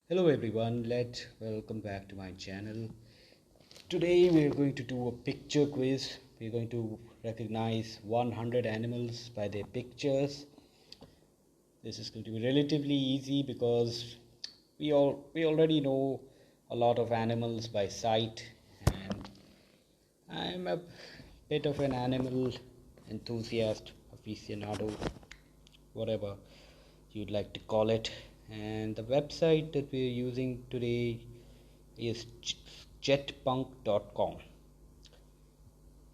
Hello everyone, welcome back to my channel. Today we are going to do a picture quiz. We're going to recognize 100 animals by their pictures. This is going to be relatively easy because we already know a lot of animals by sight, and I'm a bit of an animal enthusiast, aficionado, whatever you'd like to call it. And the website that we're using today is jetpunk.com,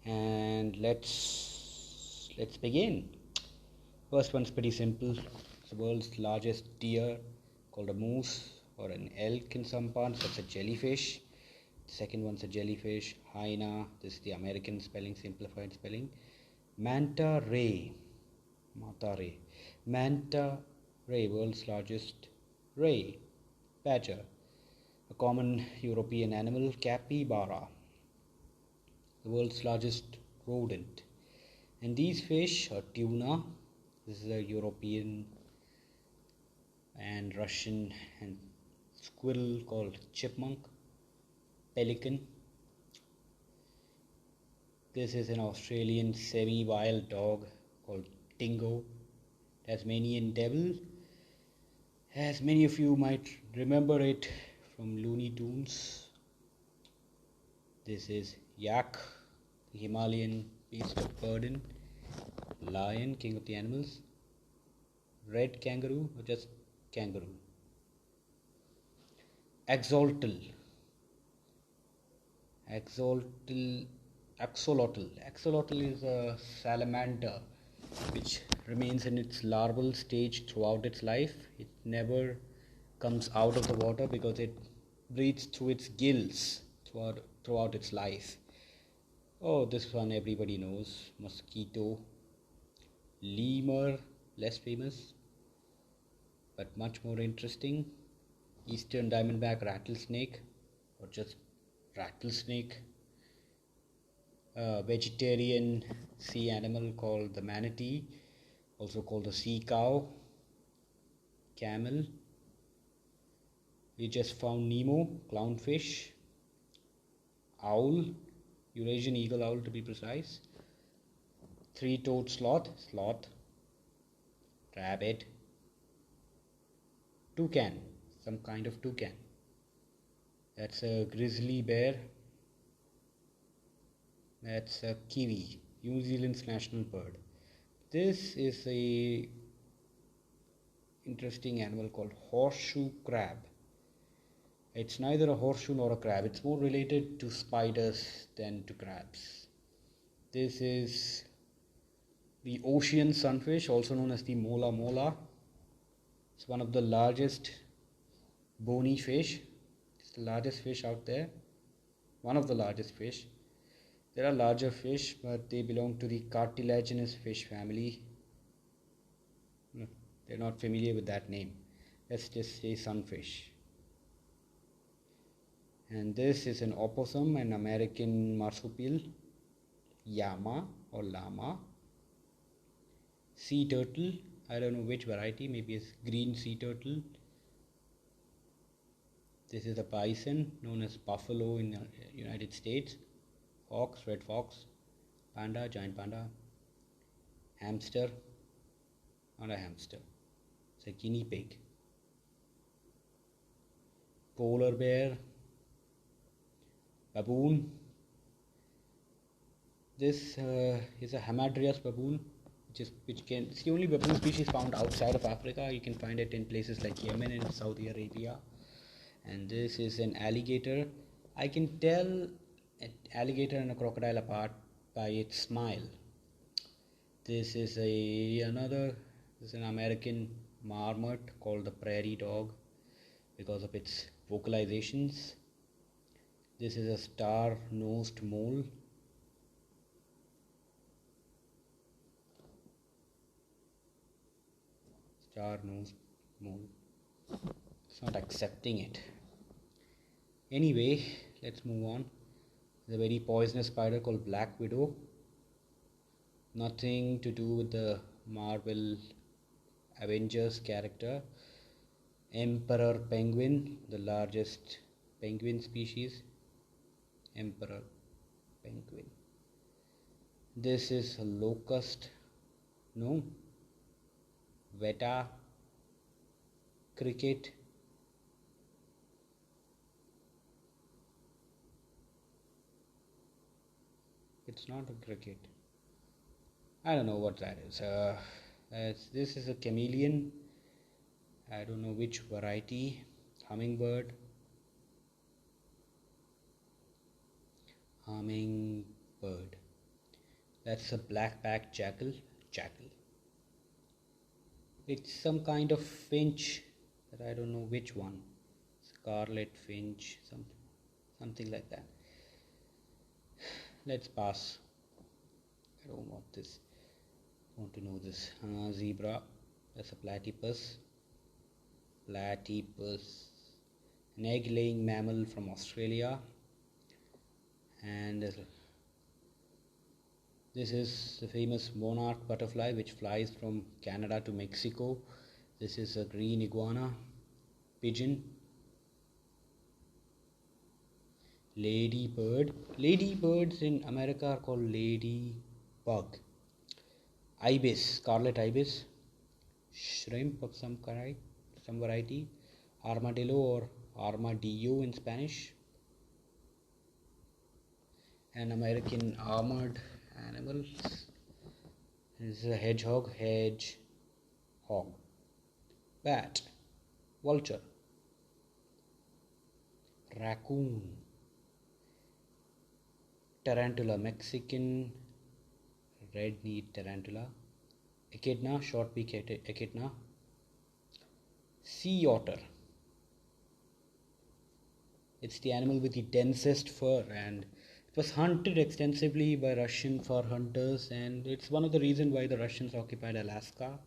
and let's begin. First one's pretty simple. It's the world's largest deer, called a moose, or an elk in some parts. That's a jellyfish. The second one's a jellyfish, hyena. This is the American spelling, simplified spelling. Manta ray, manta ray, world's largest ray, badger. A common European animal, capybara, the world's largest rodent. And these fish are tuna. This is a European and Russian and squirrel called chipmunk. Pelican. This is an Australian semi-wild dog called dingo. Tasmanian devil, as many of you might remember it from Looney Tunes. This is yak, the Himalayan beast of burden. Lion, king of the animals. Red kangaroo, or just kangaroo. Axolotl. Axolotl is a salamander which remains in its larval stage throughout its life. It never comes out of the water because it breathes through its gills throughout its life. Oh, this one everybody knows. Mosquito. Lemur, less famous but much more interesting. Eastern diamondback rattlesnake, or just rattlesnake. A vegetarian sea animal called the manatee, also called the sea cow. Camel. We just found Nemo, clownfish. Owl, Eurasian eagle owl to be precise. Three-toed sloth, rabbit. Toucan, some kind of toucan. That's a grizzly bear. That's a kiwi, New Zealand's national bird. This is a interesting animal called horseshoe crab. It's neither a horseshoe nor a crab. It's more related to spiders than to crabs. This is the ocean sunfish, also known as the mola mola. It's one of the largest bony fish. It's the largest fish out there. One of the largest fish. There are larger fish, but they belong to the cartilaginous fish family. They're not familiar with that name. Let's just say sunfish. And this is an opossum, an American marsupial. Llama or llama. Sea turtle, I don't know which variety, maybe it's green sea turtle. This is a bison, known as buffalo in the United States. Fox, red fox. Panda, giant panda. Hamster, not a hamster, it's a guinea pig. Polar bear. Baboon. This is a hamadryas baboon, it's the only baboon species found outside of Africa. You can find it in places like Yemen and Saudi Arabia. And this is an alligator. I can tell an alligator and a crocodile apart by its smile. This is an American marmot called the Prairie Dog because of its vocalizations. This is a star-nosed mole. Star-nosed mole. It's not accepting it. Anyway, let's move on. There's a very poisonous spider called Black Widow. Nothing to do with the Marvel Avengers character. Emperor penguin, the largest penguin species. Emperor penguin. This is a locust. No. Veta cricket. It's not a cricket. I don't know what that is. This is a chameleon. I don't know which variety. Hummingbird. Hummingbird. That's a black-backed jackal. It's some kind of finch, but I don't know which one. Scarlet finch, something like that. Let's pass. I don't want this. I want to know this. Zebra. That's a platypus. An egg-laying mammal from Australia. And this is the famous Monarch Butterfly, which flies from Canada to Mexico. This is a green iguana. Pigeon. Ladybird. Ladybirds in America are called ladybug. Ibis, scarlet ibis. Shrimp of some kind, some variety. Armadillo or armadillo in Spanish. An American armored animal. This is a hedgehog. Bat. Vulture. Raccoon. Tarantula, Mexican red-kneed tarantula. Echidna, short-beak echidna. Sea otter. It's the animal with the densest fur, and it was hunted extensively by Russian fur hunters, and it's one of the reasons why the Russians occupied Alaska.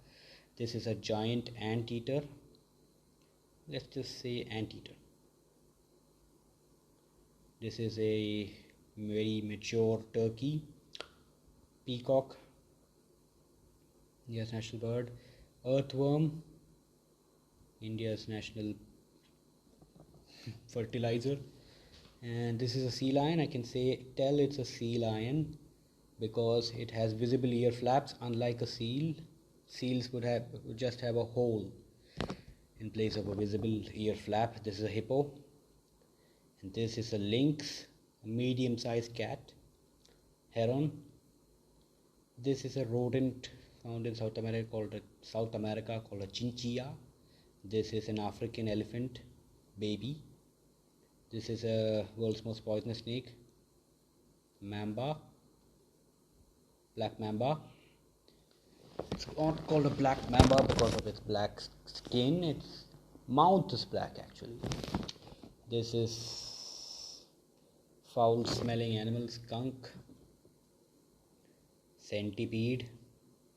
This is a giant anteater. Let's just say anteater. This is a very mature turkey. Peacock, India's national bird. Earthworm, India's national fertilizer. And this is a sea lion. I can tell it's a sea lion because it has visible ear flaps, unlike a seal. Seals would just have a hole in place of a visible ear flap. This is a hippo. And this is a lynx, a medium-sized cat. Heron. This is a rodent found in South America called a chinchilla. This is an African elephant baby. This is a world's most poisonous snake. Mamba. Black mamba. It's not called a black mamba because of its black skin. Its mouth is black actually. This is foul smelling animal, skunk. Centipede,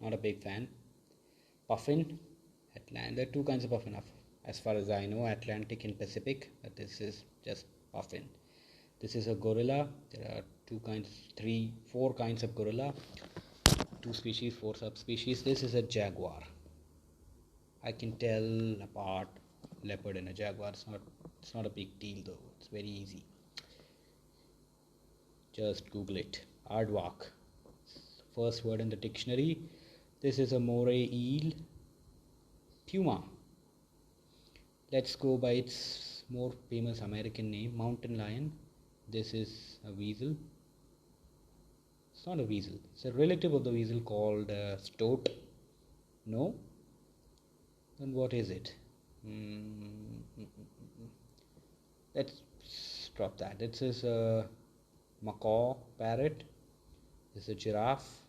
not a big fan. Puffin, there are two kinds of puffin as far as I know, Atlantic and Pacific, but this is just puffin. This is a gorilla. There are four kinds of gorilla. 2 species, 4 subspecies. This is a jaguar. I can tell apart leopard and a jaguar. It's not a big deal though. It's very easy. Just Google it. Aardvark. First word in the dictionary. This is a moray eel. Puma. Let's go by its more famous American name, mountain lion. This is a weasel. It's not a weasel. It's a relative of the weasel called stoat. No? Then what is it? Let's drop that. This is a macaw parrot. This is a giraffe.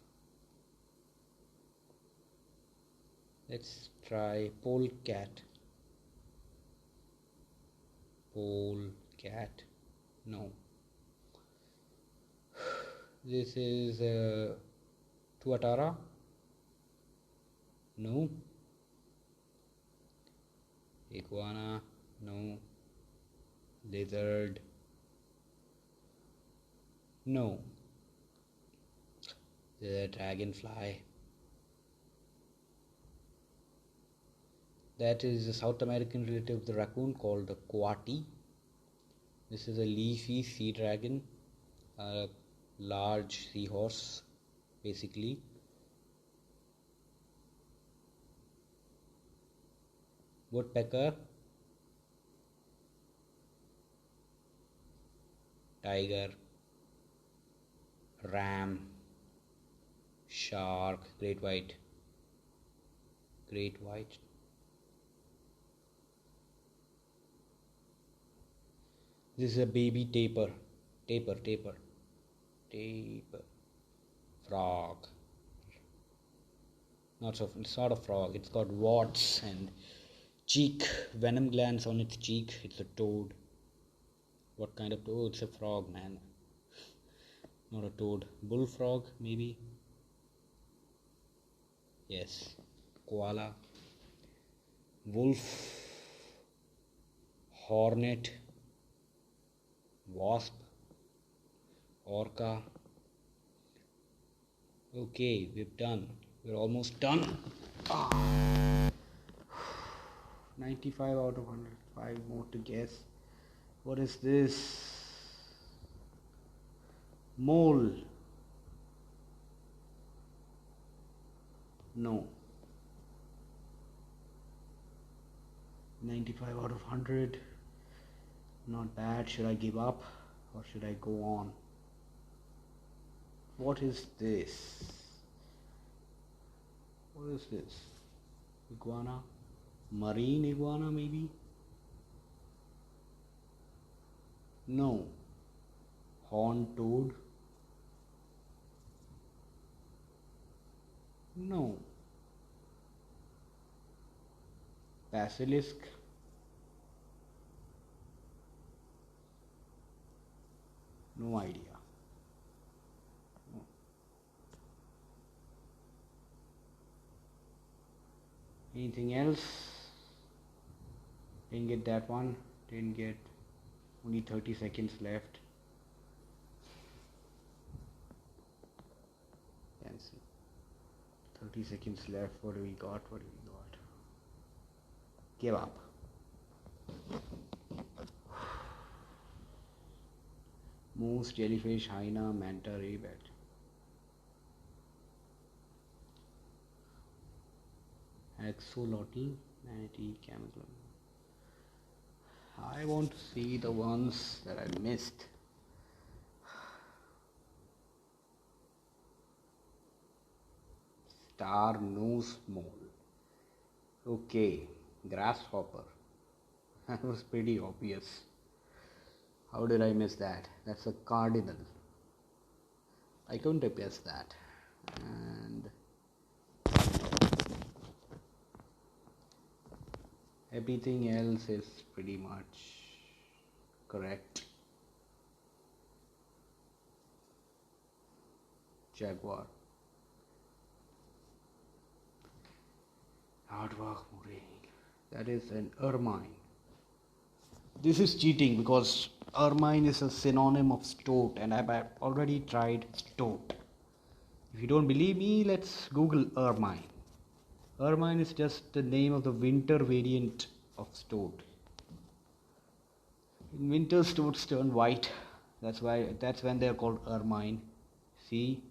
Let's try polecat. Polecat. No. This is tuatara. No. Iguana. No. Lizard. No. The dragonfly. That is a South American relative of the raccoon called the coati. This is a leafy sea dragon, a large seahorse basically. Woodpecker, tiger, ram, shark, great white. This is a baby tapir, frog. It's not a frog. It's got warts and venom glands on its cheek. It's a toad. What kind of toad? It's a frog, man. Not a toad. Bullfrog, maybe. Yes. Koala, wolf, hornet, wasp, orca. Okay, we're almost done. 95 out of 100. 5 more to guess. What is this? Mole. No. 95 out of 100. Not bad. Should I give up or should I go on? What is this? Iguana? Marine iguana, maybe? No. Horned toad? No. Basilisk? No idea. No. Anything else? Didn't get that one. Didn't get. Only 30 seconds left. Can see. 30 seconds left. What do we got? Give up. Moose, jellyfish, hyena, manta ray bat. Axolotl, manatee, camel. I want to see the ones that I missed. Star nose mole. Okay, grasshopper. That was pretty obvious. How did I miss that? That's a cardinal. I couldn't have guessed that. And everything else is pretty much correct. Jaguar. Aardvark. That is an ermine. This is cheating because ermine is a synonym of stoat and I've already tried stoat. If you don't believe me, let's Google ermine. Ermine is just the name of the winter variant of stoat. In winter, stoats turn white. That's when they're called ermine. See?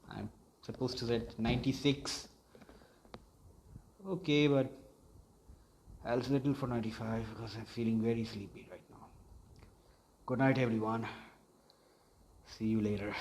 I'm supposed to say 96. Okay, but I'll settle for 95 because I'm feeling very sleepy right now. Good night, everyone. See you later.